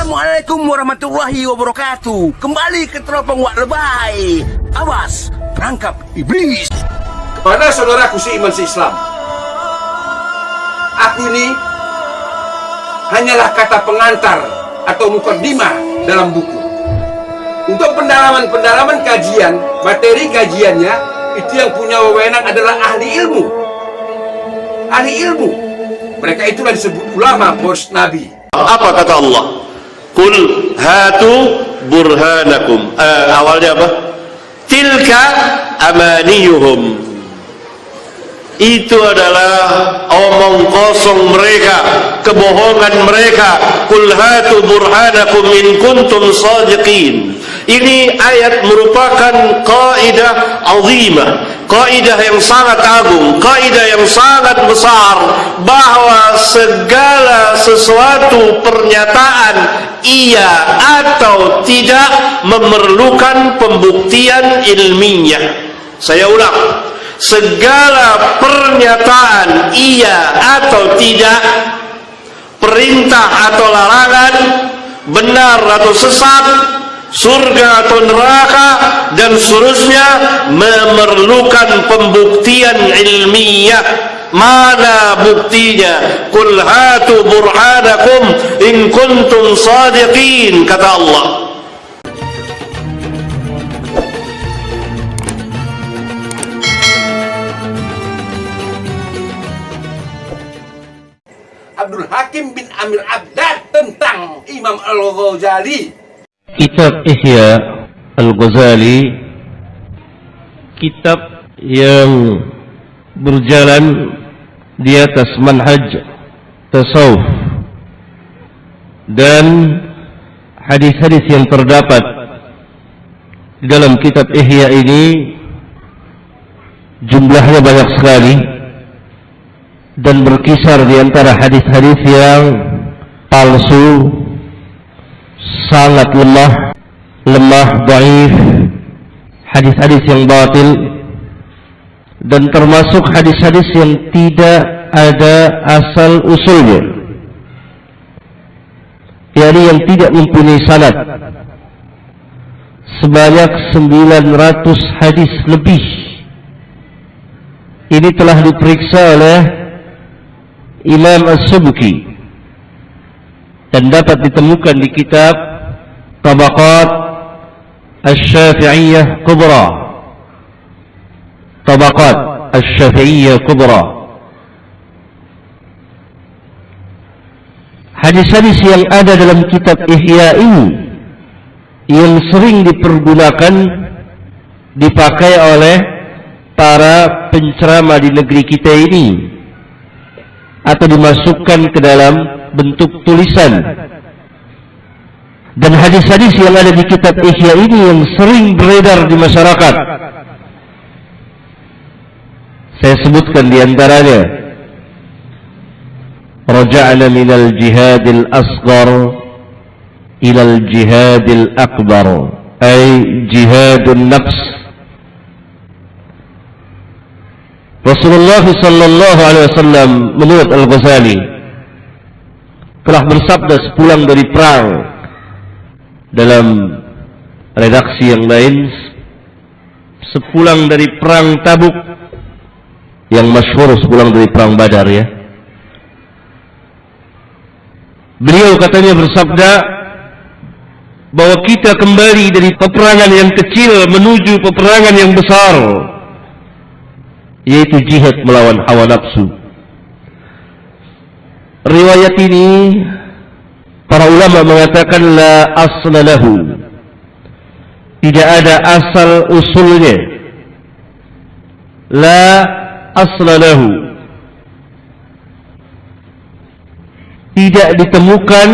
Assalamualaikum warahmatullahi wabarakatuh. Kembali ke teropong Wak Lebay. Awas, perangkap iblis. Kepada saudaraku seiman seislam, aku ini hanyalah kata pengantar atau mukaddimah dalam buku. Untuk pendalaman kajian, materi kajiannya, itu yang punya wewenang adalah ahli ilmu. Ahli ilmu. Mereka itulah disebut ulama poros Nabi. Apa kata Allah? Qul hatu burhanakum. Awalnya apa? Tilka amaniyuhum. Itu adalah omong kosong mereka, kebohongan mereka. Qul hatu burhanakum in kuntum shadiqin. Ini ayat merupakan kaidah azimah, kaidah yang sangat agung, kaidah yang sangat besar, bahwa segala sesuatu pernyataan iya atau tidak memerlukan pembuktian ilmiah. Saya ulang, segala pernyataan iya atau tidak, perintah atau larangan, benar atau sesat, surga atau neraka dan seterusnya, memerlukan pembuktian ilmiah. Mana buktinya? Qul hatu burhanakum in kuntum shadiqin, kata Allah. Abdul Hakim bin Amir Abdad tentang Imam Al-Ghazali. Kitab Ihya Al-Ghazali, kitab yang berjalan di atas manhaj tasawuf, dan hadis-hadis yang terdapat di dalam kitab Ihya ini jumlahnya banyak sekali dan berkisar di antara hadis-hadis yang palsu, sangat lemah, dhaif, hadis-hadis yang batil, dan termasuk hadis-hadis yang tidak ada asal usulnya, yakni yang tidak mempunyai sanad, sebanyak 900 hadis lebih. Ini telah diperiksa oleh Imam As-Subki dan dapat ditemukan di kitab Tabaqat Asy-Syafi'iyyah Kubra. Tabaqat Asy-Syafi'iyyah Kubra. Hadis-hadis yang ada dalam kitab Ihya ini yang sering dipakai oleh para penceramah di negeri kita ini, atau dimasukkan ke dalam bentuk tulisan. Dan hadis-hadis yang ada di kitab Ihya ini yang sering beredar di masyarakat, saya sebutkan di antaranya: raja'na minal jihadil asghar ilal jihadil akbar, ay jihadun nafs. Rasulullah sallallahu alaihi wasallam menurut Al-Ghazali telah bersabda sepulang dari perang, dalam redaksi yang lain sepulang dari perang Tabuk, yang masyhur sepulang dari perang Badar, ya. Beliau katanya bersabda bahwa kita kembali dari peperangan yang kecil menuju peperangan yang besar, yaitu jihad melawan hawa nafsu. Riwayat ini para ulama mengatakan la asla lahu, tidak ada asal usulnya. La asla lahu, tidak ditemukan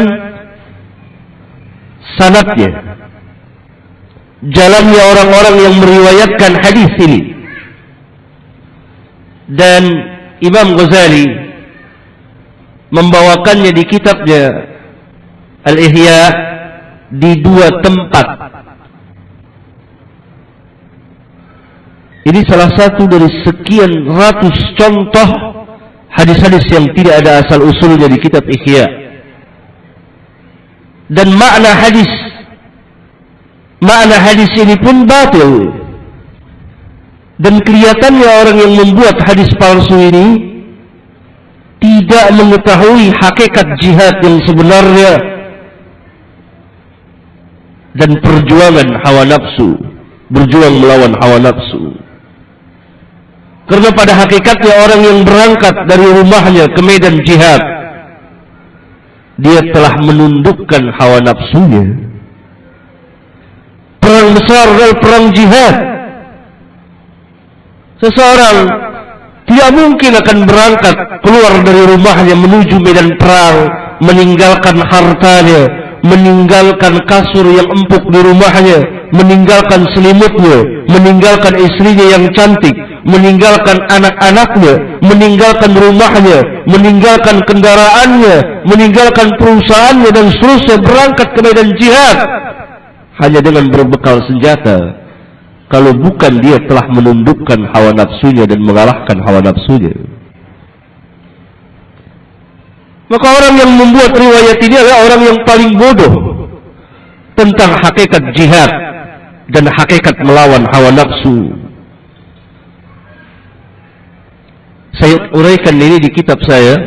sanadnya, jalannya orang-orang yang meriwayatkan hadis ini. Dan Imam Ghazali membawakannya di kitabnya Al-Ihya di dua tempat. Ini salah satu dari sekian ratus contoh hadis-hadis yang tidak ada asal usulnya di kitab Ihya. dan makna hadis ini pun batil. Dan kelihatannya orang yang membuat hadis palsu ini tidak mengetahui hakikat jihad yang sebenarnya dan perjuangan hawa nafsu, berjuang melawan hawa nafsu. Karena pada hakikatnya orang yang berangkat dari rumahnya ke medan jihad, dia telah menundukkan hawa nafsunya. Perang besar adalah perang jihad. Seseorang tidak mungkin akan berangkat keluar dari rumahnya menuju medan perang, meninggalkan hartanya, meninggalkan kasur yang empuk di rumahnya, meninggalkan selimutnya, meninggalkan istrinya yang cantik, meninggalkan anak-anaknya, meninggalkan rumahnya, meninggalkan kendaraannya, meninggalkan perusahaannya dan seterusnya, berangkat ke medan jihad hanya dengan berbekal senjata. Kalau bukan dia telah menundukkan hawa nafsunya dan mengalahkan hawa nafsunya. Maka orang yang membuat riwayat ini adalah orang yang paling bodoh tentang hakikat jihad dan hakikat melawan hawa nafsu. Saya uraikan ini di kitab saya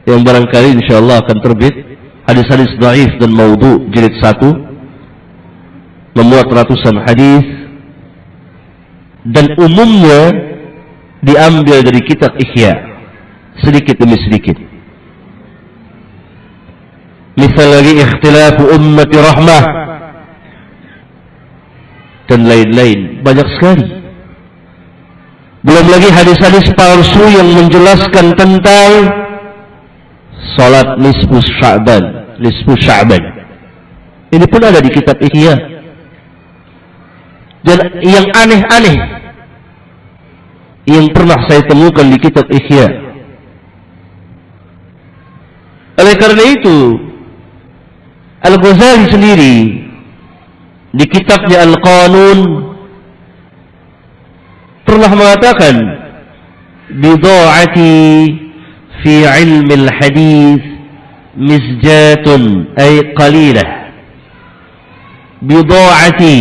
yang barangkali insyaallah akan terbit, hadis-hadis dhaif dan maudhu jilid 1, memuat ratusan hadis dan umumnya diambil dari kitab Ihya sedikit demi sedikit. Misal lagi ikhtilafu ummati rahmah dan lain-lain, banyak sekali. Belum lagi hadis-hadis palsu yang menjelaskan tentang salat nisfu Sya'ban. Ini pun ada di kitab Ihya. Dan yang aneh-aneh yang pernah saya temukan di kitab Ihya. Oleh karena itu, Al-Ghazali sendiri di kitabnya Al-Qanun pernah mengatakan, bida'ati fi ilmi al-hadith mizjatun ay qalilah. Bida'ati,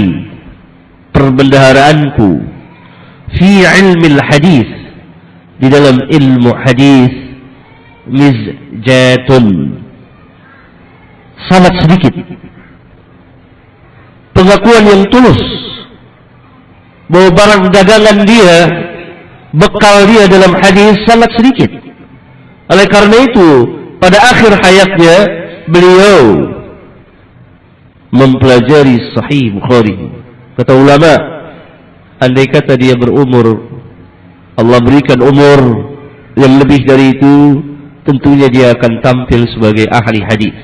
perbendaharaanku, fi ilmi al-hadith, di dalam ilmu hadis, mizjatun, sangat sedikit. Pengakuan yang tulus bahwa barang dagangan dia, bekal dia dalam hadis sangat sedikit. Oleh karena itu, pada akhir hayatnya beliau mempelajari Sahih Bukhari. Kata ulama, andai kata dia berumur, Allah berikan umur yang lebih dari itu, tentunya dia akan tampil sebagai ahli hadis.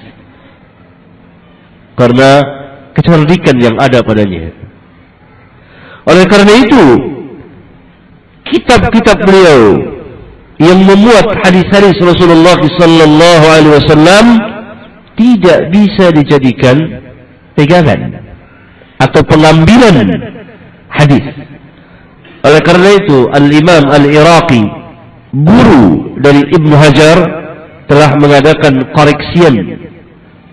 Karena kecerdikan yang ada padanya. Oleh karena itu, kitab-kitab beliau yang memuat hadis-hadis Rasulullah sallallahu alaihi wasallam tidak bisa dijadikan pegangan atau pengambilan hadis. Oleh karena itu, Al-Imam Al-Iraqi, guru dari Ibnu Hajar, telah mengadakan koreksian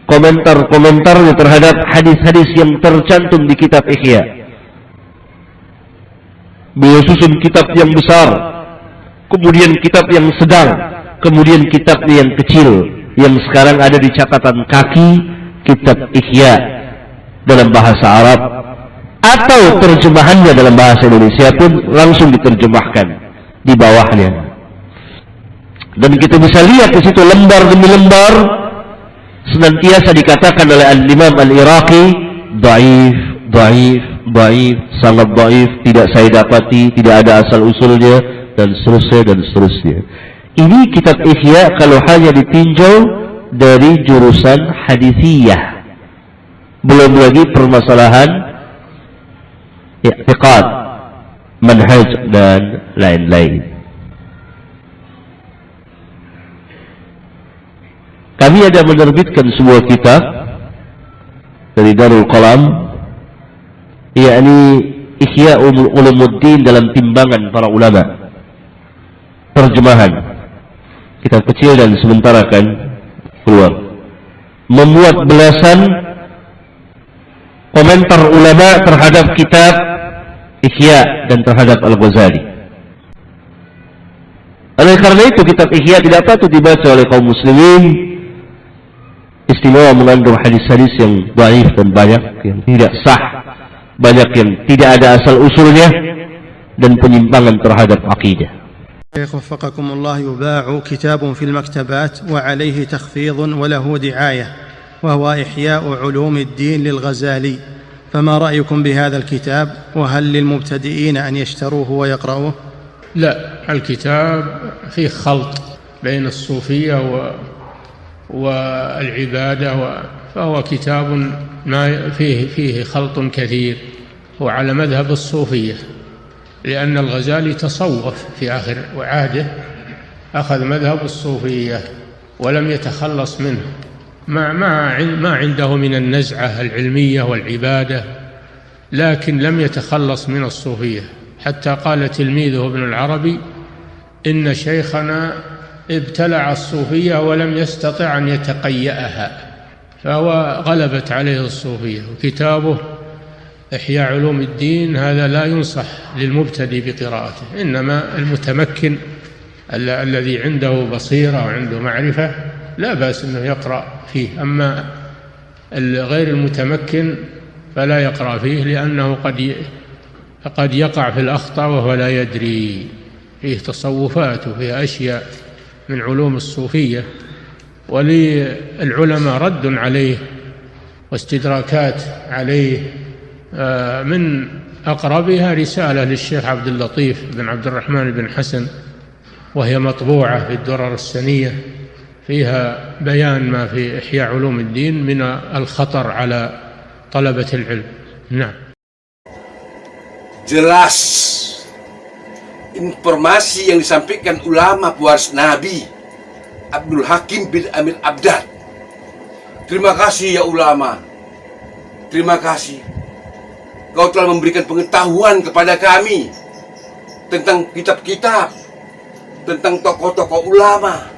komentar-komentarnya terhadap hadis-hadis yang tercantum di kitab Ihya. Beliau susun kitab yang besar, kemudian kitab yang sedang, kemudian kitab yang kecil, yang sekarang ada di catatan kaki, kitab Ihya dalam bahasa Arab, atau terjemahannya dalam bahasa Indonesia pun langsung diterjemahkan di bawahnya. Dan kita bisa lihat di situ lembar demi lembar senantiasa dikatakan oleh Al-Imam Al-Iraqi, dhaif, dhaif, dhaif, sangat dhaif, tidak saya dapati, tidak ada asal usulnya, dan seterusnya dan seterusnya. Ini kitab Ihya kalau hanya ditinjau dari jurusan hadisiyah. Belum lagi permasalahan i'tiqad, manhaj dan lain-lain. Kami ada menerbitkan sebuah kitab dari Darul Qalam, yakni Ihya Ulumuddin dalam timbangan para ulama. Terjemahan kitab kecil dan sementara akan keluar. Memuat belasan komentar ulama terhadap kitab Ihya dan terhadap Al-Ghazali. Oleh karena itu kitab Ihya tidak patut dibaca oleh kaum muslimin, istimewa mengandung hadis-hadis yang dhaif dan banyak yang tidak sah, banyak yang tidak ada asal usulnya dan penyimpangan terhadap akidah. وفقكم الله يباع كتاب في المكتبات وعليه تخفيض وله دعاية وهو إحياء علوم الدين للغزالي، فما رأيكم بهذا الكتاب؟ وهل للمبتدئين أن يشتروه ويقرأوه؟ لا، الكتاب فيه خلط بين الصوفية والعبادة، فهو كتاب ما فيه خلط كثير، وعلى مذهب الصوفية، لأن الغزالي تصوف في آخر عهده، أخذ مذهب الصوفية ولم يتخلص منه، ما عنده من النزعة العلمية والعبادة، لكن لم يتخلص من الصوفية، حتى قال تلميذه ابن العربي: إن شيخنا ابتلع الصوفية ولم يستطع أن يتقيأها، فهو غلبت عليه الصوفية. وكتابه إحياء علوم الدين هذا لا ينصح للمبتدئ بقراءته، إنما المتمكن الذي عنده بصيرة وعنده معرفة لا بأس أنه يقرأ فيه، أما غير المتمكن فلا يقرأ فيه، لأنه قد يقع في الأخطاء وهو لا يدري، فيه تصوفات وفيه أشياء من علوم الصوفية، وللعلماء رد عليه واستدراكات عليه. من أقربها رسالة للشيخ عبد اللطيف بن عبد الرحمن بن حسن، وهي مطبوعة في الدرر السنية، فيها بيان ما في إحياء علوم الدين من الخطر على طلبة العلم. نعم. Jelas informasi yang disampaikan ulama pewaris Nabi Abdul Hakim bin Amir Abdad. Terima kasih ya ulama, terima kasih. Kau telah memberikan pengetahuan kepada kami tentang kitab-kitab, tentang tokoh-tokoh ulama.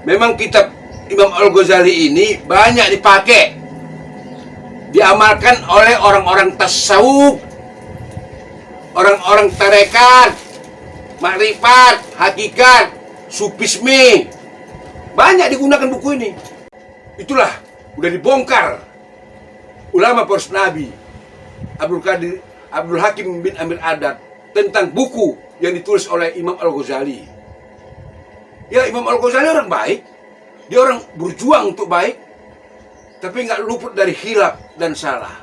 Memang kitab Imam Al-Ghazali ini banyak dipakai, diamalkan oleh orang-orang tasawuf, orang-orang tarekat, makrifat, hakikat, sufisme. Banyak digunakan buku ini. Itulah udah dibongkar ulama pewaris Nabi Abdul Hakim bin Amir Abdad tentang buku yang ditulis oleh Imam Al-Ghazali. Ya, Imam Al-Ghazali orang baik, dia orang berjuang untuk baik, tapi nggak luput dari khilaf dan salah.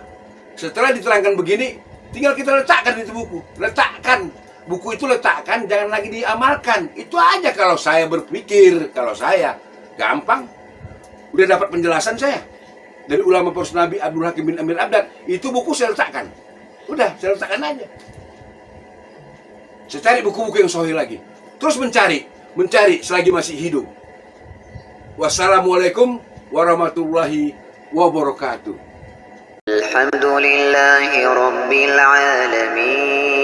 Setelah diterangkan begini, tinggal kita letakkan itu buku, letakkan buku itu, letakkan, jangan lagi diamalkan. Itu aja kalau saya berpikir, kalau saya gampang, udah dapat penjelasan saya dari ulama pewaris Nabi Abdul Hakim bin Amir Abdad. Itu buku saya letakkan, udah saya letakkan aja. Saya cari buku-buku yang sahih lagi, terus mencari selagi masih hidup. Wassalamualaikum warahmatullahi wabarakatuh. Alhamdulillahi rabbil alamin.